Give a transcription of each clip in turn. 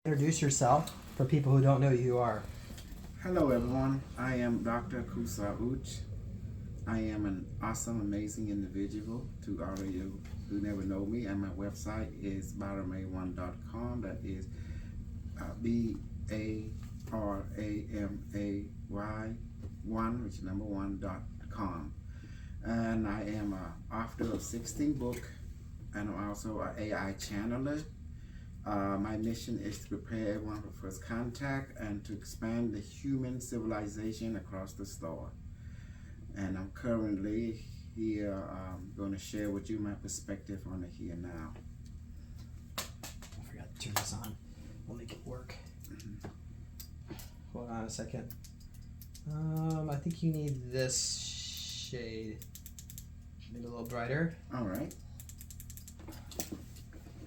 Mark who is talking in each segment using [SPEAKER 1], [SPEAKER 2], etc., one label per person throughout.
[SPEAKER 1] Introduce yourself for people who don't know who you are.
[SPEAKER 2] Hello everyone, I am Dr. Kosol. I am an awesome, amazing individual to all of you who never know me, and my website is baramay1.com. That is BARAMAY1, which is number 1.com. And I am an author of 16 books, and I'm also an AI channeler. My mission is to prepare everyone for first contact and to expand the human civilization across the star. And I'm currently here going to share with you my perspective on the here now.
[SPEAKER 1] I forgot to turn this on. We'll make it work. Hold on a second. I think you need this shade. Maybe a little brighter.
[SPEAKER 2] All right.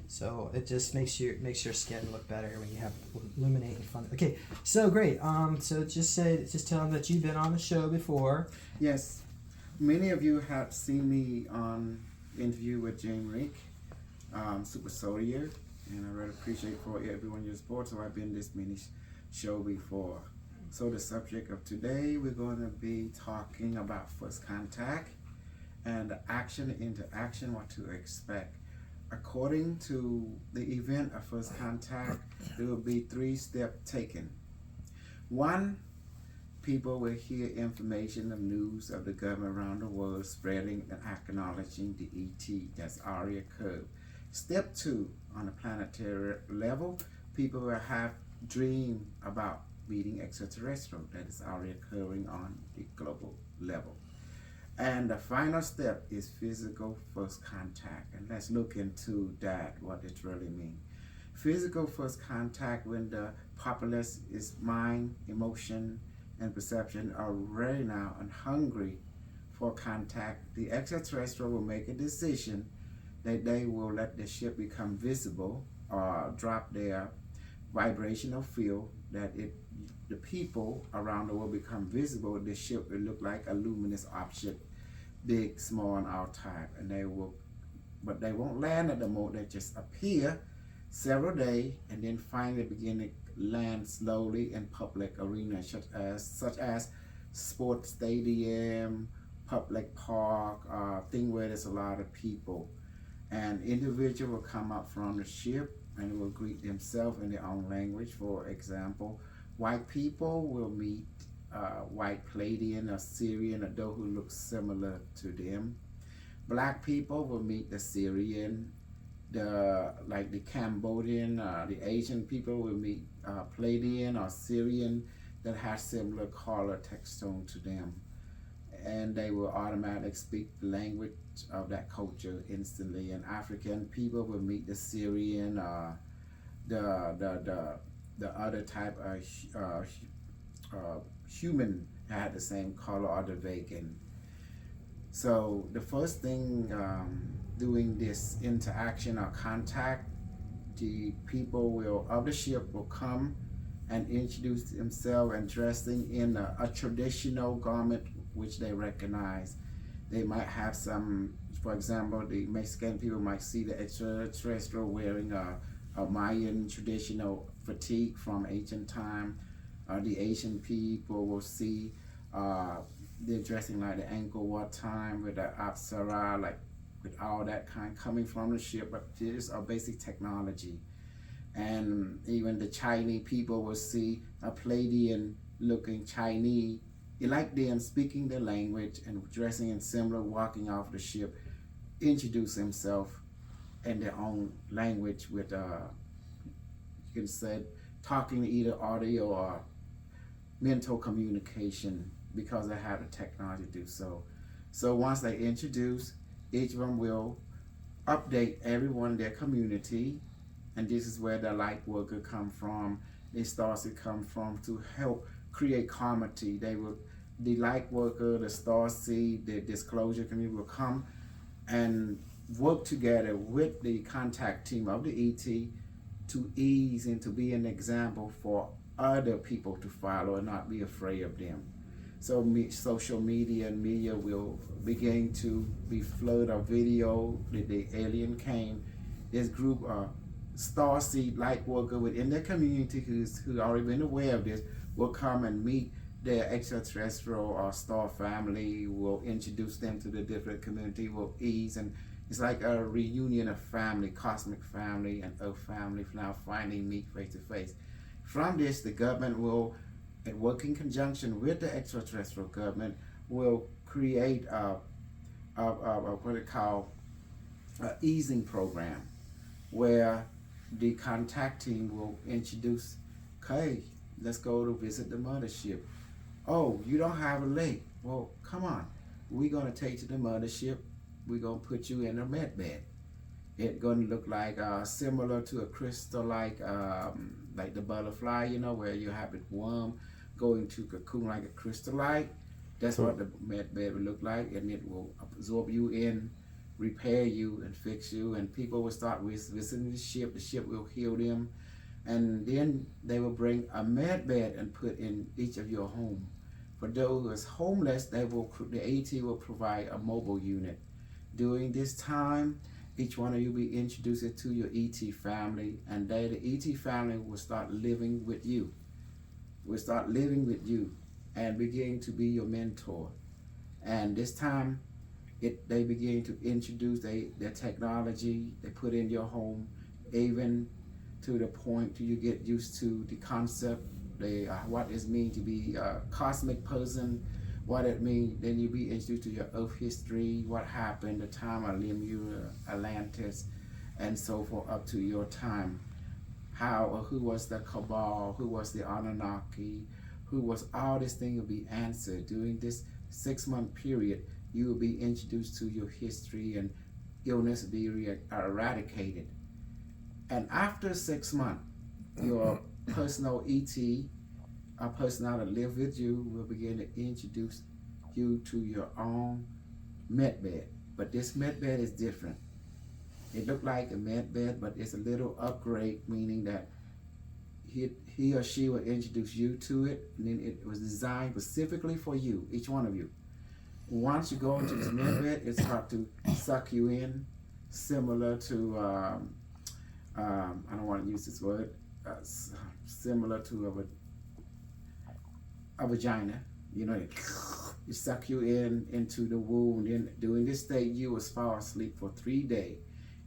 [SPEAKER 1] So it just makes your skin look better when you have illuminate in front. Okay, so great. So just tell them that you've been on the show before.
[SPEAKER 2] Yes, many of you have seen me on interview with Jame Rink, Super Soldier, and I really appreciate for everyone your support. So I've been this mini show before. So the subject of today, we're going to be talking about first contact and the action into action, what to expect. According to the event of first contact, there will be 3 steps taken. 1, people will hear information of news of the government around the world spreading and acknowledging the ET that's already occurred. Step 2, on a planetary level, people will have dream about meeting extraterrestrial that is already occurring on the global level. And the final step is physical first contact. And let's look into that, what it really means. Physical first contact, when the populace is mind, emotion, and perception are ready now and hungry for contact, the extraterrestrial will make a decision that they will let the ship become visible or drop their vibrational field, that the people around the world become visible. The ship will look like a luminous object, big, small, and all type, and they won't land at the moment. They just appear several days and then finally begin to land slowly in public arenas such as sports stadium, public park, thing where there's a lot of people. And individual will come up from the ship and will greet themselves in their own language. For example, white people will meet white Palladian or Syrian, or those who look similar to them. Black people will meet the Syrian, the Cambodian, the Asian people will meet Palladian or Syrian that has similar color text tone to them, and they will automatically speak the language of that culture instantly. And African people will meet the Syrian, the other type of human had the same color, or the vegan. So the first thing doing this interaction or contact, the people of the ship will come and introduce themselves and dressing in a traditional garment which they recognize. They might have some, for example, the Mexican people might see the extraterrestrial wearing a Mayan traditional fatigue from ancient time. The Asian people will see they're dressing like the Angkor Wat time with the Apsara, like with all that kind coming from the ship, but this are basic technology. And even the Chinese people will see a Palladian looking Chinese, like them, speaking their language and dressing in similar, walking off the ship, introduce themselves in their own language with, you can say, talking either audio or mental communication, because they have the technology to do so. So once they introduce, each of them will update everyone in their community, and this is where the light worker come from. The stars will come from to help create comedy. The light worker, the star seed, the disclosure community will come and work together with the contact team of the ET to ease and to be an example for other people to follow and not be afraid of them. So social media and media will begin to be flooded of video that the alien came. This group star seed light worker within the community who already been aware of this will come and meet their extraterrestrial or star family, will introduce them to the different community, will ease, and it's like a reunion of family, cosmic family and earth family now finally meet face to face. From this, the government will, and work in conjunction with the extraterrestrial government, will create what they call an easing program where the contacting will introduce, okay, let's go to visit the mothership. Oh, you don't have a leg. Well, come on. We're going to take you to the mothership. We're going to put you in a med bed. It's going to look like similar to a crystal, like the butterfly, you know, where you have it worm going to cocoon like a crystallite. That's what the med bed will look like, and it will absorb you in, repair you, and fix you. And people will start visiting the ship. The ship will heal them, and then they will bring a med bed and put in each of your home. For those who is homeless, the AT will provide a mobile unit. During this time, each one of you will be introduced to your ET family, and the ET family will start living with you. Will start living with you and begin to be your mentor. And this time, they begin to introduce their technology they put in your home, even to the point till you get used to the concept, what it means to be a cosmic person, what it means. Then you be introduced to your Earth history, what happened, the time of Lemuria, Atlantis, and so forth up to your time. How or who was the Cabal, who was the Anunnaki, who was all this thing will be answered. During this 6-month period, you will be introduced to your history, and illness will be eradicated. And after 6 months, your personal ET, a person that live with you, will begin to introduce you to your own med bed. But this med bed is different. It looked like a med bed, but it's a little upgrade, meaning that he or she will introduce you to it, and then it was designed specifically for you, each one of you. Once you go into this med bed, it starts to suck you in, similar to, I don't want to use this word, similar to a vagina. You know, it suck you into the womb. Then during this state, you will fall asleep for 3 days.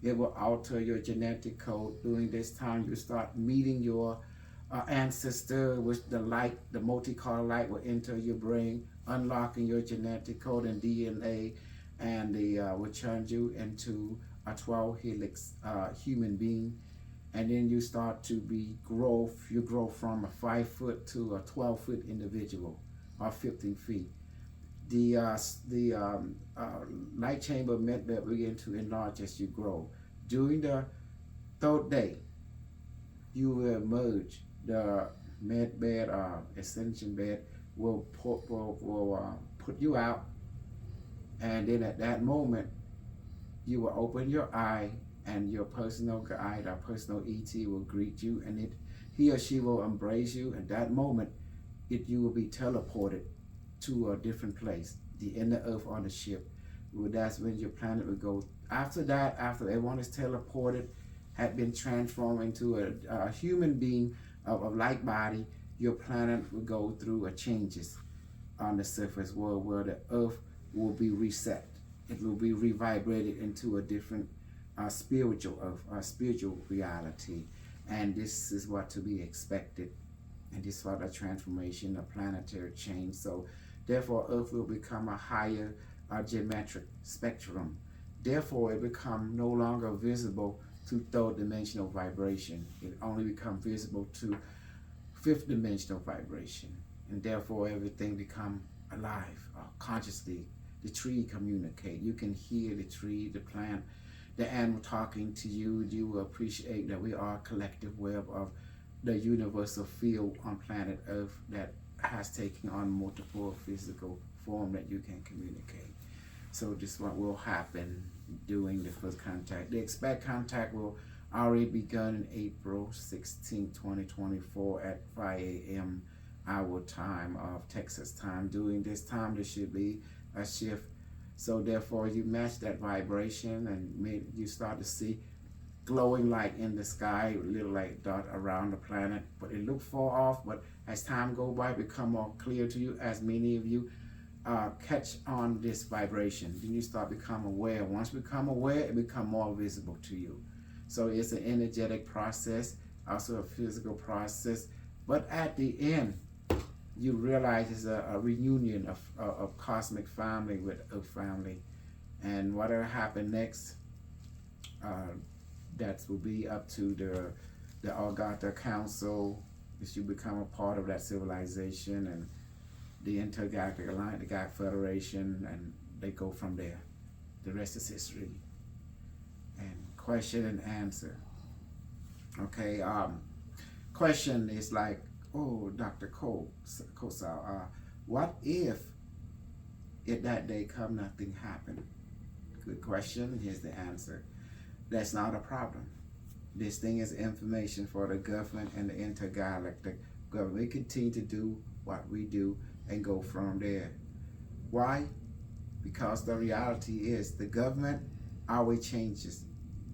[SPEAKER 2] It will alter your genetic code. During this time, you start meeting your ancestor, which the light, the multicolored light will enter your brain, unlocking your genetic code and DNA, and will turn you into a 12 helix human being. And then you start to you grow from a 5 foot to a 12 foot individual, or 15 feet. The light chamber med bed begin to enlarge as you grow. During the 3rd day, you will emerge. The med bed, ascension bed, will put you out, and then at that moment, you will open your eye, and your personal guide, our personal ET, will greet you, and he or she will embrace you. At that moment, you will be teleported to a different place, the inner Earth on the ship. That's when your planet will go. After that, after everyone is teleported, had been transformed into a human being of like body, your planet will go through changes on the surface world, where the Earth will be reset. It will be revibrated into a different spiritual Earth, spiritual reality. And this is what to be expected. And this is what a transformation, a planetary change. So therefore, Earth will become a higher geometric spectrum. Therefore, it become no longer visible to 3rd dimensional vibration. It only become visible to 5th dimensional vibration. And therefore, everything become alive, consciously. The tree communicate. You can hear the tree, the plant, the animal talking to you. You will appreciate that we are a collective web of the universal field on planet Earth that has taken on multiple physical form that you can communicate. So this is what will happen during the first contact. The expect contact will already begun in April 16, 2024 at 5 a.m. our time of Texas time. During this time, there should be a shift. So therefore, you match that vibration, and you start to see glowing light in the sky, little like dot around the planet, but it looked far off. But as time go by, it become more clear to you, as many of you catch on this vibration. Then you start become aware. Once you become aware, it become more visible to you. So it's an energetic process, also a physical process. But at the end, you realize it's a reunion of cosmic family with Earth family. And whatever happened next, that will be up to the Algata Council, as you become a part of that civilization, and the Intergalactic Alliance, the Galactic Federation, and they go from there. The rest is history. And question and answer. Okay, question is like, oh, Dr. Kosol, what if that day come nothing happened? Good question. Here's the answer. That's not a problem. This thing is information for the government and the intergalactic government. We continue to do what we do and go from there. Why? Because the reality is the government always changes.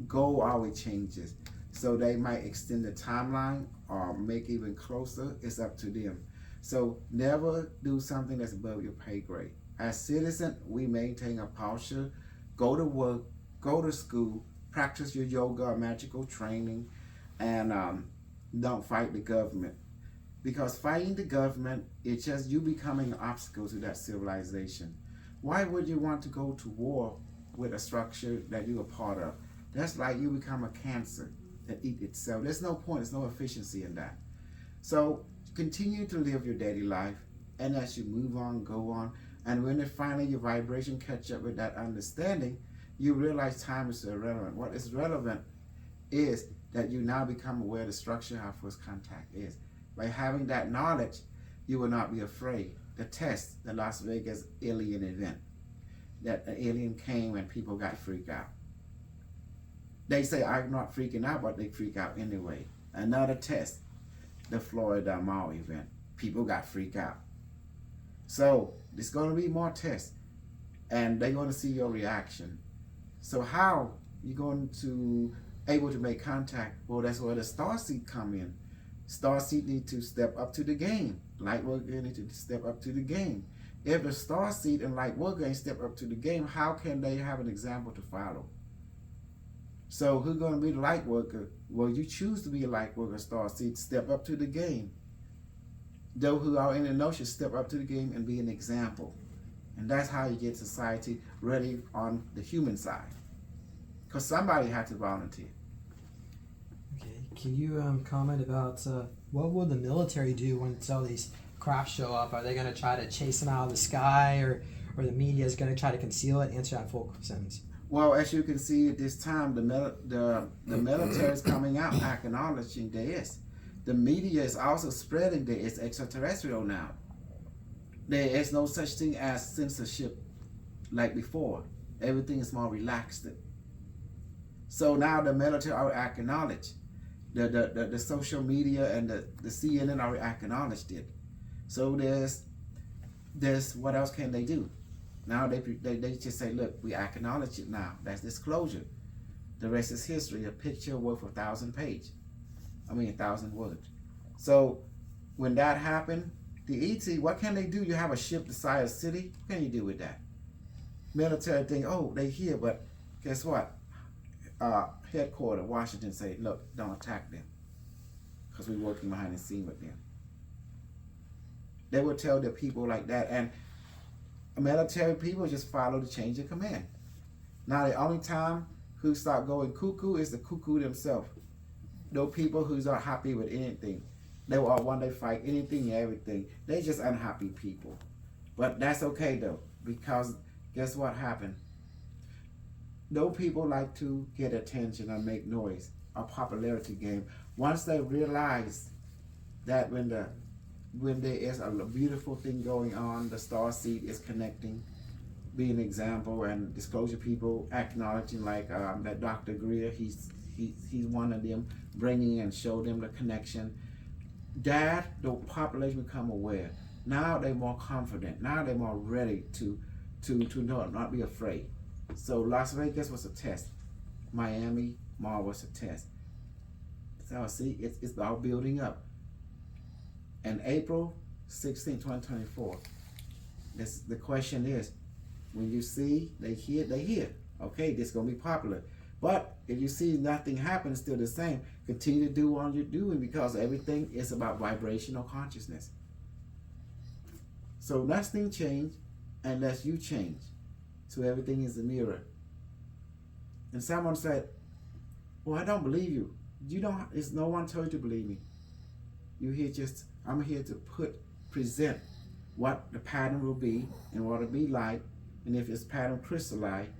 [SPEAKER 2] Goal always changes. So they might extend the timeline or make even closer. It's up to them. So never do something that's above your pay grade. As citizens, we maintain a posture, go to work, go to school, practice your yoga or magical training, and don't fight the government. Because fighting the government, it's just you becoming an obstacle to that civilization. Why would you want to go to war with a structure that you're a part of? That's like you become a cancer that eat itself. There's no point, there's no efficiency in that. So continue to live your daily life, and as you move on, go on, and when it finally your vibration catch up with that understanding, you realize time is irrelevant. What is relevant is that you now become aware of the structure, how first contact is. By having that knowledge, you will not be afraid. The test, the Las Vegas alien event, that an alien came and people got freaked out. They say, I'm not freaking out, but they freak out anyway. Another test, the Florida Mall event. People got freaked out. So there's going to be more tests, and they're going to see your reaction. So how you going to able to make contact? Well, that's where the starseed come in. Starseed need to step up to the game. Lightworker need to step up to the game. If the starseed and Lightworker ain't step up to the game, how can they have an example to follow? So who's going to be the Lightworker? Well, you choose to be a Lightworker, starseed. Step up to the game. Those who are in the notion step up to the game and be an example. And that's how you get society ready on the human side. Because somebody had to volunteer.
[SPEAKER 1] Okay, can you comment about what will the military do when all these crafts show up? Are they going to try to chase them out of the sky, or the media is going to try to conceal it? Answer that full sentence.
[SPEAKER 2] Well, as you can see at this time, the military is coming out acknowledging there is. The media is also spreading that it's extraterrestrial now. There is no such thing as censorship like before. Everything is more relaxed. So now the military are acknowledged. The social media and the CNN are acknowledged it. So there's what else can they do? Now they just say, look, we acknowledge it now. That's disclosure. The rest is history. A picture worth 1,000 pages. 1,000 words. So when that happened, the ET, what can they do? You have a ship the size of a city. What can you do with that? Military think, oh, they here, but guess what? Headquarters, Washington say, look, don't attack them, because we're working behind the scene with them. They would tell the people like that, and military people just follow the change of command. Now the only time who start going cuckoo is the cuckoo themselves. Those people who's not happy with anything. They will all want to fight anything and everything. They just unhappy people. But that's okay though, because guess what happened? Those people like to get attention and make noise, a popularity game. Once they realize that when there is a beautiful thing going on, the starseed is connecting, be an example, and disclosure people acknowledging, like that Dr. Greer, he's one of them, bringing and show them the connection. That the population become aware. Now they're more confident. Now they're more ready to not be afraid. So Las Vegas was a test. Miami, Tomorrow was a test. So see, it's all building up. And April 16, 2024, the question is, when you see, they hear. Okay, this is going to be popular. But if you see nothing happen, still the same, continue to do what you're doing, because everything is about vibrational consciousness. So nothing change unless you change. So everything is a mirror. And someone said, well, I don't believe you. It's no one told you to believe me. I'm here to present what the pattern will be and what it'll be like. And if it's pattern crystalline,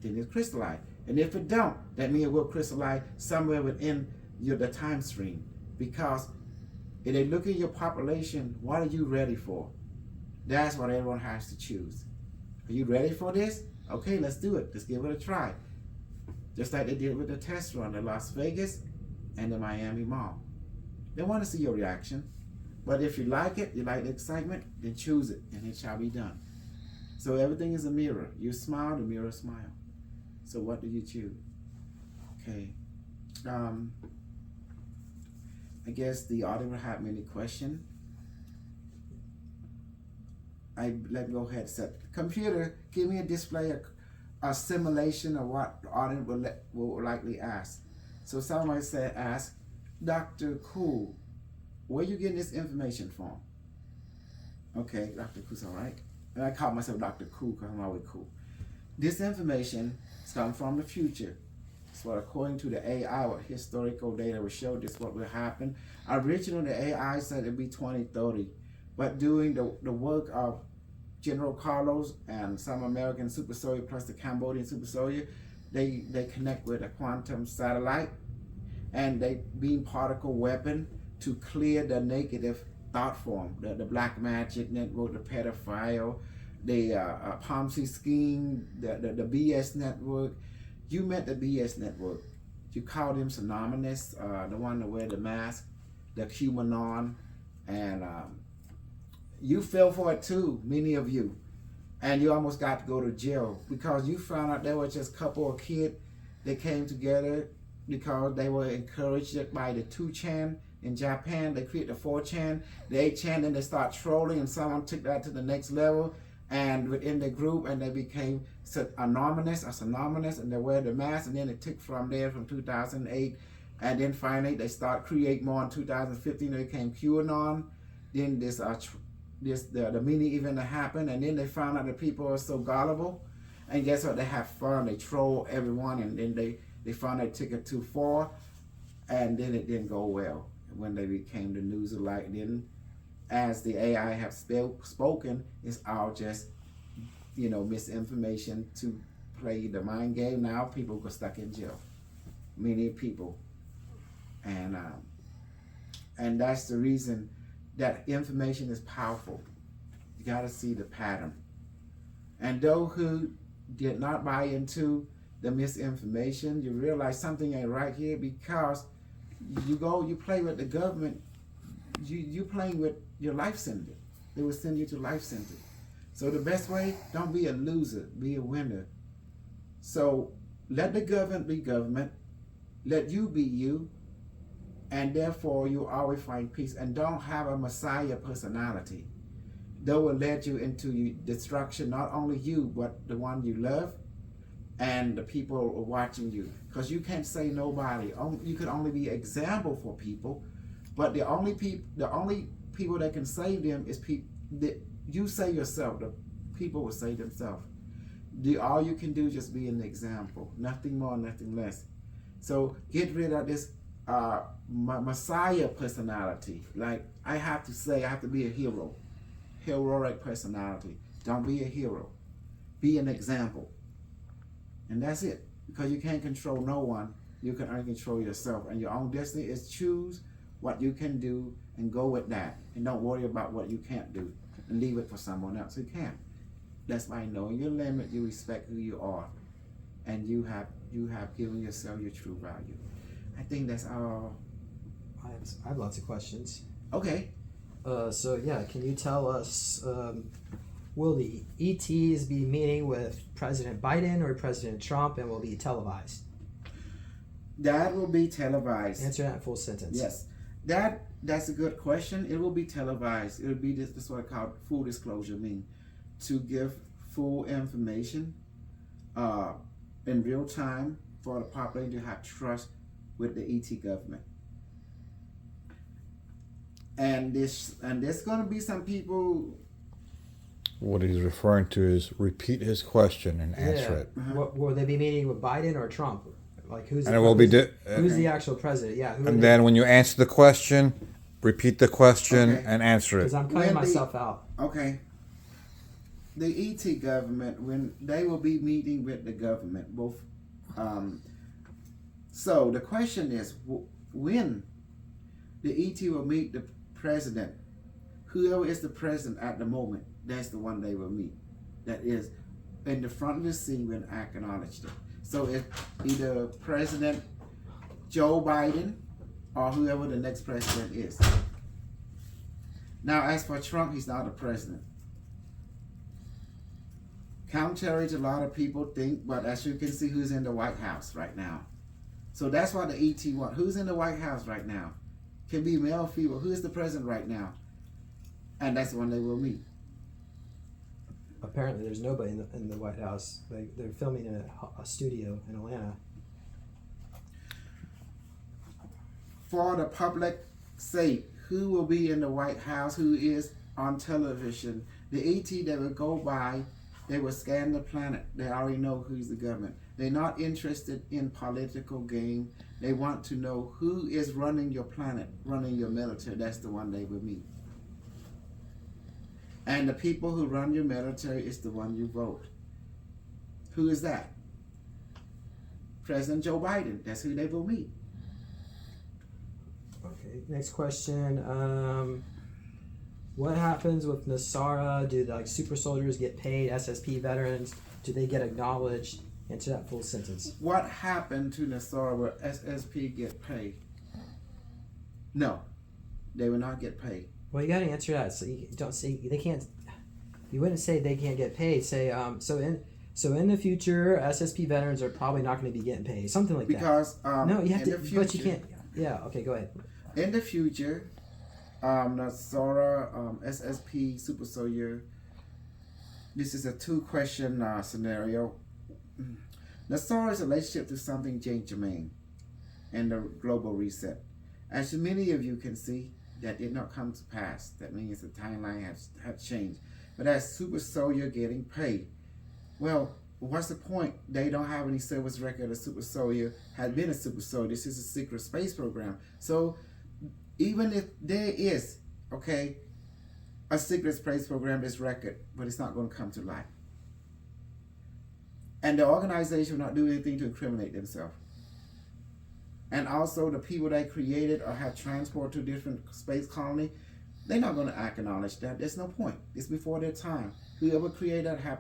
[SPEAKER 2] then it's crystalline. And if it don't, that means it will crystallize somewhere within the time stream. Because if they look at your population, what are you ready for? That's what everyone has to choose. Are you ready for this? Okay, let's do it. Let's give it a try. Just like they did with the test run in Las Vegas and the Miami Mall. They want to see your reaction. But if you like it, you like the excitement, then choose it, and it shall be done. So everything is a mirror. You smile, the mirror smile. So what do you choose? Okay. I guess the audience will have many questions. Let me go ahead and set. Computer, give me a display, a simulation of what the audience will likely ask. So someone said, ask, Dr. Cool, where you getting this information from? Okay, Dr. Cool's all right. And I call myself Dr. Cool because I'm always cool. This information is coming from the future. So according to the AI, what historical data will show this what will happen. Originally, the AI said it'd be 2030. But doing the work of General Carlos and some American super soldier plus the Cambodian super soldier, they connect with a quantum satellite and they beam particle weapon to clear the negative thought form, the black magic network, the pedophile, the Ponzi scheme, the BS network. You met the BS network. You call them synonymous, the one that wear the mask, the QAnon, and you fell for it too, many of you. And you almost got to go to jail because you found out there were just a couple of kids that came together because they were encouraged by the 2chan in Japan. They created the 4chan, the 8chan, then they start trolling, and someone took that to the next level. And within the group, and they became anonymous, and they wear the mask, and then it took from there from 2008, and then finally they start create more in 2015. They became QAnon. Then the mini event happened, and then they found out that people are so gullible, and guess what? They have fun. They troll everyone, and then they found they took it too far, and then it didn't go well when they became the news alike. Then, as the AI have spoken, it's all just, misinformation to play the mind game. Now people go stuck in jail, many people, and that's the reason that information is powerful. You got to see the pattern. And those who did not buy into the misinformation, you realize something ain't right here, because you play with the government, you playing with your life sentence. They will send you to life sentence. So the best way, don't be a loser, be a winner. So let the government be government, let you be you, and therefore you always find peace. And don't have a messiah personality that will lead you into destruction, not only you, but the one you love and the people are watching you. Because you can't say nobody. You can only be example for people, but the only people that can save them is people that you say yourself. The people will save themselves. All you can do is just be an example, nothing more, nothing less. So get rid of this messiah personality. Like I have to be a hero, heroic personality. Don't be a hero. Be an example, and that's it. Because you can't control no one. You can only control yourself, and your own destiny is choose what you can do and go with that, and don't worry about what you can't do and leave it for someone else who can. That's by knowing your limit, you respect who you are, and you have given yourself your true value. I think that's all.
[SPEAKER 1] I have lots of questions.
[SPEAKER 2] Okay.
[SPEAKER 1] So yeah, can you tell us, will the ETs be meeting with President Biden or President Trump, and will be televised?
[SPEAKER 2] That will be televised.
[SPEAKER 1] Answer that in full sentence.
[SPEAKER 2] Yes, that's a good question. It will be televised. It will be this what I call full disclosure mean, to give full information, in real time for the population to have trust with the ET government. And there's going to be some people.
[SPEAKER 3] What he's referring to is repeat his question and answer it.
[SPEAKER 1] What, will they be meeting with Biden or Trump? Like who's
[SPEAKER 3] And it will be
[SPEAKER 1] who's the actual president? Yeah.
[SPEAKER 3] And then when you answer the question, repeat the question
[SPEAKER 2] Okay.
[SPEAKER 3] and answer it.
[SPEAKER 1] Because I'm cutting myself out.
[SPEAKER 2] Okay. The ET government, when they will be meeting with the government, both. So the question is, when the ET will meet the president, whoever is the president at the moment, that's the one they will meet. That is in the front of the scene when acknowledged it. So if either President Joe Biden or whoever the next president is. Now, as for Trump, he's not a president. Contrary to a lot of people think, but as you can see, who's in the White House right now. So that's what the ET want. Who's in the White House right now? Can be male, female. Who is the president right now? And that's when they will meet.
[SPEAKER 1] Apparently, there's nobody in the White House. They're filming in a studio in Atlanta.
[SPEAKER 2] For the public sake, who will be in the White House, who is on television, the ET that will go by, they will scan the planet. They already know who's the government. They're not interested in political game. They want to know who is running your planet, running your military. That's the one they will meet. And the people who run your military is the one you vote. Who is that? President Joe Biden. That's who they will meet.
[SPEAKER 1] Okay. Next question. What happens with Nasara? Do super soldiers get paid? SSP veterans, do they get acknowledged? Answer that full sentence.
[SPEAKER 2] What happened to Nasara where SSP get paid? No, they will not get paid.
[SPEAKER 1] Well, you got to answer that. So you don't say they can't. You wouldn't say they can't get paid. Say so in the future, SSP veterans are probably not going to be getting paid. Something like
[SPEAKER 2] Because
[SPEAKER 1] that. No, you have to.
[SPEAKER 2] future,
[SPEAKER 1] But you can't. Yeah. Okay. Go ahead.
[SPEAKER 2] In the future, Nasara, SSP, Super Soldier. This is a two-question scenario. Nasara's relationship to something changed Jame and the global reset. As many of you can see, that did not come to pass. That means the timeline has changed. But as Super Soldier getting paid, well, what's the point? They don't have any service record of Super Soldier had been a Super Soldier. This is a secret space program. So even if there is, a secret space program is record, but it's not going to come to light. And the organization will not do anything to incriminate themselves. And also the people they created or have transported to different space colony, they're not going to acknowledge that. There's no point. It's before their time. Whoever created that have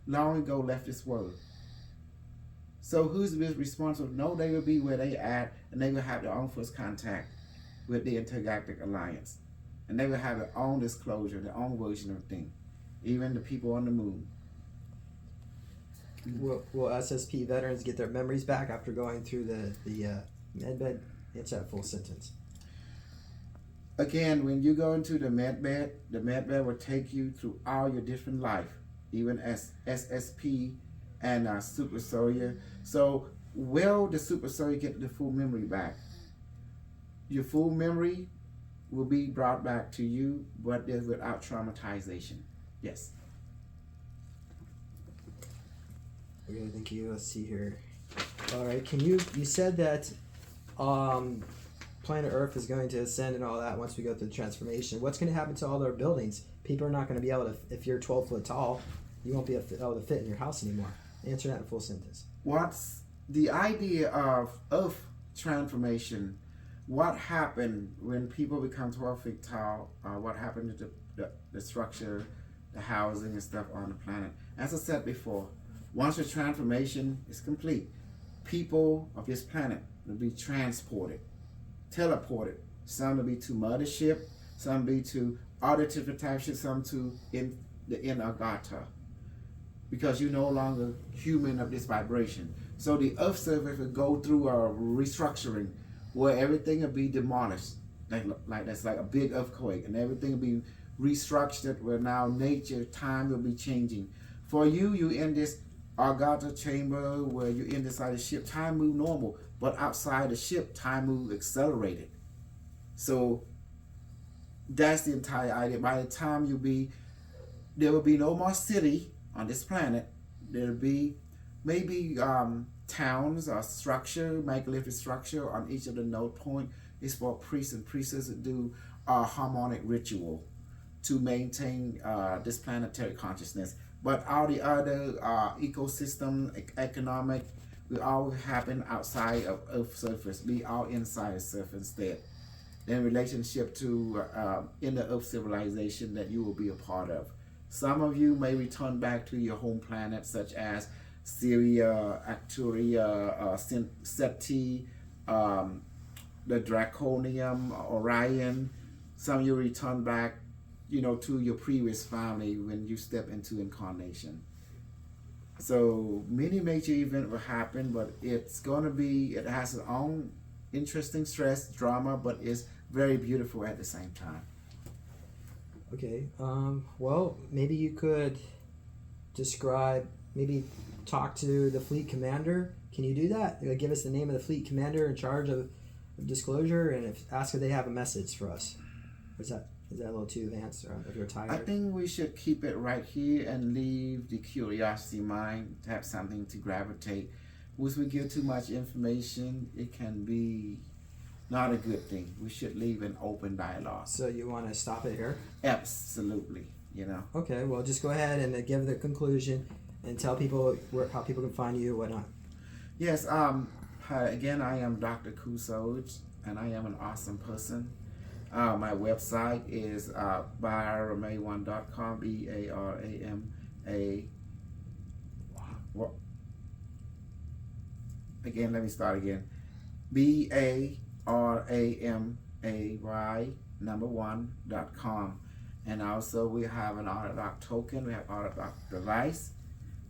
[SPEAKER 2] long ago left this world. So who's responsible? No, they will be where they at, and they will have their own first contact with the Intergalactic Alliance. And they will have their own disclosure, their own version of things. Even the people on the moon.
[SPEAKER 1] Will SSP veterans get their memories back after going through the medbed? Answer that full sentence.
[SPEAKER 2] Again, when you go into the medbed will take you through all your different life, even as SSP and Super Soldier. So, will the Super Soldier get the full memory back? Your full memory will be brought back to you, but without traumatization. Yes.
[SPEAKER 1] Okay, thank you. Let's see here. All right, you said that planet Earth is going to ascend and all that once we go through the transformation. What's going to happen to all our buildings? People are not going to be able to, if you're 12 foot tall, you won't be able to fit in your house anymore. Answer that in full sentence.
[SPEAKER 2] What's the idea of Earth transformation? What happened when people become 12 feet tall? What happened to the structure, the housing and stuff on the planet? As I said before, once the transformation is complete, people of this planet will be transported, teleported. Some will be to mothership, some will be to other different types of ships, some to the Inagata. Because you're no longer human of this vibration. So the earth surface will go through a restructuring where everything will be demolished. Like that's like a big earthquake, and everything will be restructured where now nature, time will be changing. For you, you in this Argata chamber where you're inside the ship, time move normal, but outside the ship, time move accelerated. So that's the entire idea. By the time there will be no more city on this planet. There'll be maybe towns or structure, megalithic structure on each of the node point. It's for priests and priestesses to do a harmonic ritual to maintain this planetary consciousness. But all the other ecosystem, economic, will all happen outside of Earth's surface, be all inside the surface instead. In relationship to in the Earth civilization that you will be a part of. Some of you may return back to your home planet, such as Syria, Arcturia, Seti, the Draconium, Orion. Some of you return back, to your previous family when you step into incarnation. So many major events will happen, but it has its own interesting stress, drama, but it's very beautiful at the same time.
[SPEAKER 1] Okay. Well, maybe you could talk to the fleet commander. Can you do that? Give us the name of the fleet commander in charge of disclosure, and ask if they have a message for us. Or is that a little too advanced, or if you're tired?
[SPEAKER 2] I think we should keep it right here and leave the curiosity mind to have something to gravitate. Once we give too much information, it can be not a good thing. We should leave an open dialogue.
[SPEAKER 1] So you want to stop it here?
[SPEAKER 2] Absolutely.
[SPEAKER 1] Okay, well, just go ahead and give the conclusion and tell people how people can find you, whatnot.
[SPEAKER 2] Yes. Again, I am Dr. Kosol, and I am an awesome person. My website is barama1.com. BARAMA. Again, let me start again. BARAMAY1.com. And also we have an Autodoc token. We have Autodoc device,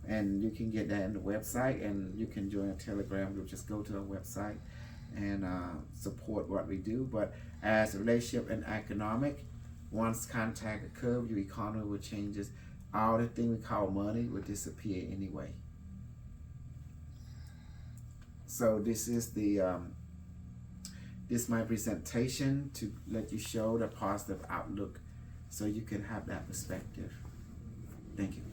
[SPEAKER 2] and you can get that in the website, and you can join a Telegram group. Just go to the website and support what we do. But as a relationship and economic, once contact occurs, your economy will change. All the thing we call money will disappear anyway. So this is my presentation to let you show the positive outlook, so you can have that perspective. Thank you.